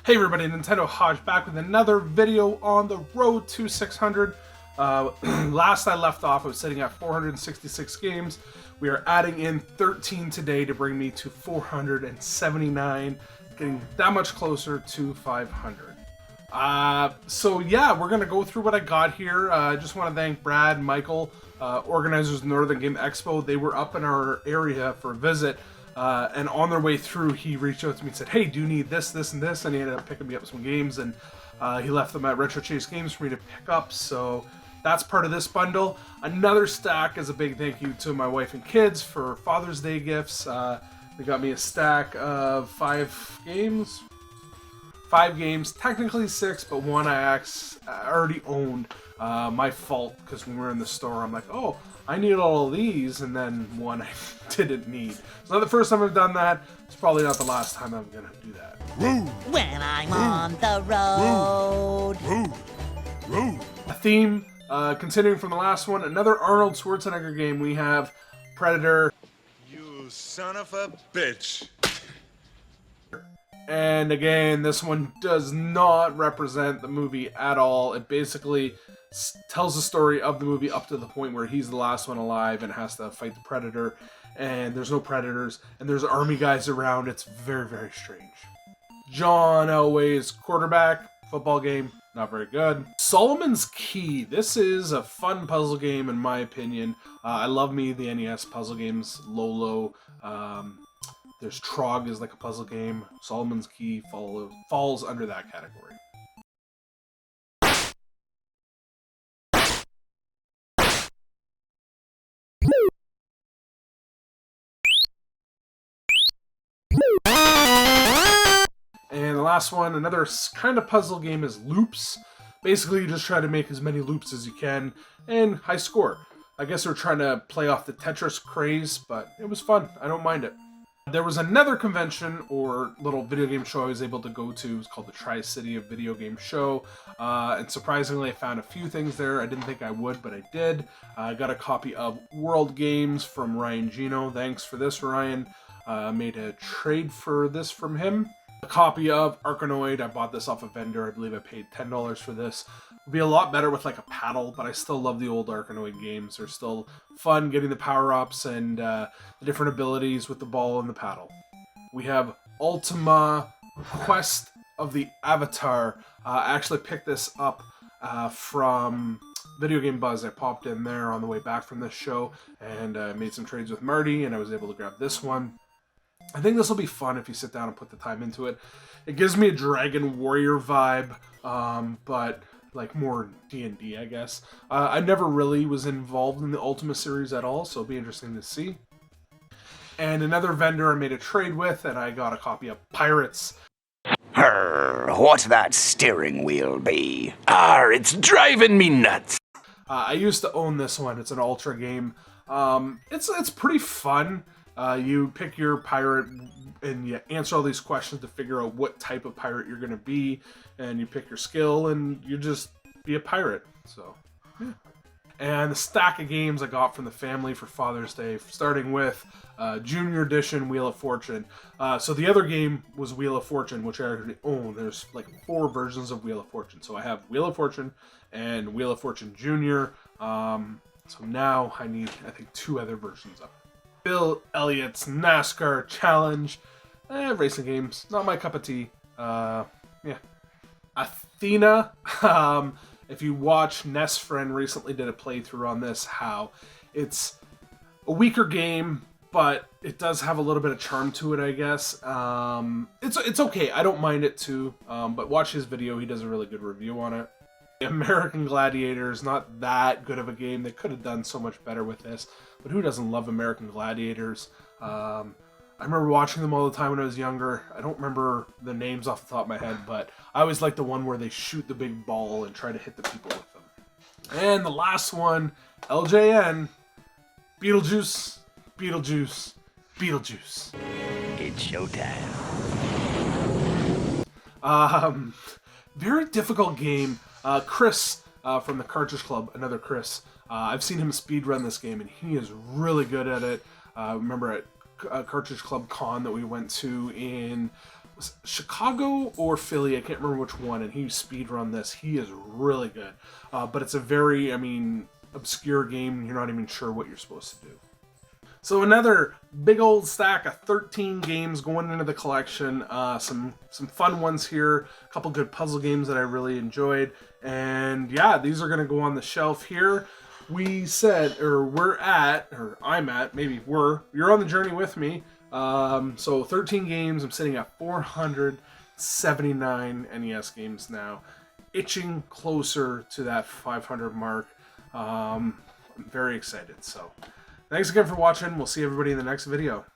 Hey everybody, Nintendo Hodge back with another video on the road to 600. Last I left off, I was sitting at 466 games. We are adding in 13 today to bring me to 479, getting that much closer to 500. So yeah, we're going to go through what I got here. I just want to thank Brad and Michael, organizers of Northern Game Expo. They were up in our area for a visit. And on their way through, he reached out to me and said, hey, do you need this, this, and this? And he ended up picking me up some games, and he left them at Retro Chase Games for me to pick up, so that's part of this bundle. Another stack is a big thank you to my wife and kids for Father's Day gifts. They got me a stack of 5 games. 5 games, technically 6, but one I already owned. My fault, because when we were in the store, I'm like, oh, I need all of these, and then one I didn't need. It's not the first time I've done that. It's probably not the last time I'm going to do that. When I'm on the road. A theme, continuing from the last one, another Arnold Schwarzenegger game. We have Predator. You son of a bitch. And again, this one does not represent the movie at all. It basically tells the story of the movie up to the point where he's the last one alive and has to fight the Predator. And there's no Predators, and there's army guys around. It's very, very strange. John Elway's quarterback, football game, not very good. Solomon's Key. This is a fun puzzle game, in my opinion. I love the NES puzzle games. Lolo. There's Trog is like a puzzle game. Solomon's Key falls under that category. And the last one, another kind of puzzle game, is Loops. Basically, you just try to make as many loops as you can, and high score. I guess we're trying to play off the Tetris craze, but it was fun. I don't mind it. There was another convention or little video game show I was able to go to. It was called the Tri-City of Video Game Show. And surprisingly, I found a few things there. I didn't think I would, but I did. I got a copy of World Games from Ryan Gino. Thanks for this, Ryan. Made a trade for this from him. A copy of Arkanoid. I bought this off a vendor. I believe I paid $10 for this. Would be a lot better with like a paddle, but I still love the old Arkanoid games. They're still fun getting the power-ups and the different abilities with the ball and the paddle. We have Ultima Quest of the Avatar. I actually picked this up from Video Game Buzz. I popped in there on the way back from this show and made some trades with Marty, and I was able to grab this one. I think this will be fun if you sit down and put the time into it. It gives me a Dragon Warrior vibe, but like more D&D, I guess. I never really was involved in the Ultima series at all, so it'll be interesting to see. And another vendor I made a trade with, and I got a copy of Pirates. What's that steering wheel be? It's driving me nuts. I used to own this one. It's an Ultra game. It's pretty fun. You pick your pirate and you answer all these questions to figure out what type of pirate you're going to be, and you pick your skill and you just be a pirate. So, yeah. And the stack of games I got from the family for Father's Day, starting with Junior Edition Wheel of Fortune. So the other game was Wheel of Fortune, which I already own. There's like 4 versions of Wheel of Fortune. So I have Wheel of Fortune and Wheel of Fortune Junior. So now I need, I think, 2 other versions of it. Bill Elliott's NASCAR Challenge. Racing games, not my cup of tea. Yeah. Athena. If you watch, Ness Friend recently did a playthrough on this, how it's a weaker game, but it does have a little bit of charm to it, I guess. It's okay. I don't mind it too. But watch his video. He does a really good review on it. American Gladiator is not that good of a game. They could have done so much better with this, but who doesn't love American Gladiators? I remember watching them all the time when I was younger. I don't remember the names off the top of my head, but I always like the one where they shoot the big ball and try to hit the people with them. And the last one, LJN, Beetlejuice, Beetlejuice, Beetlejuice. It's showtime. Very difficult game. Chris from the Cartridge Club, another Chris. I've seen him speedrun this game, and he is really good at it. Remember at Cartridge Club Con that we went to in Chicago or Philly, I can't remember which one, and he speedrun this. He is really good. But it's a very, obscure game. You're not even sure what you're supposed to do. So another big old stack of 13 games going into the collection. Some fun ones here. A couple good puzzle games that I really enjoyed. And yeah, these are going to go on the shelf here. I'm at, you're on the journey with me. So 13 games, I'm sitting at 479 NES games now. Itching closer to that 500 mark. I'm very excited. So thanks again for watching. We'll see everybody in the next video.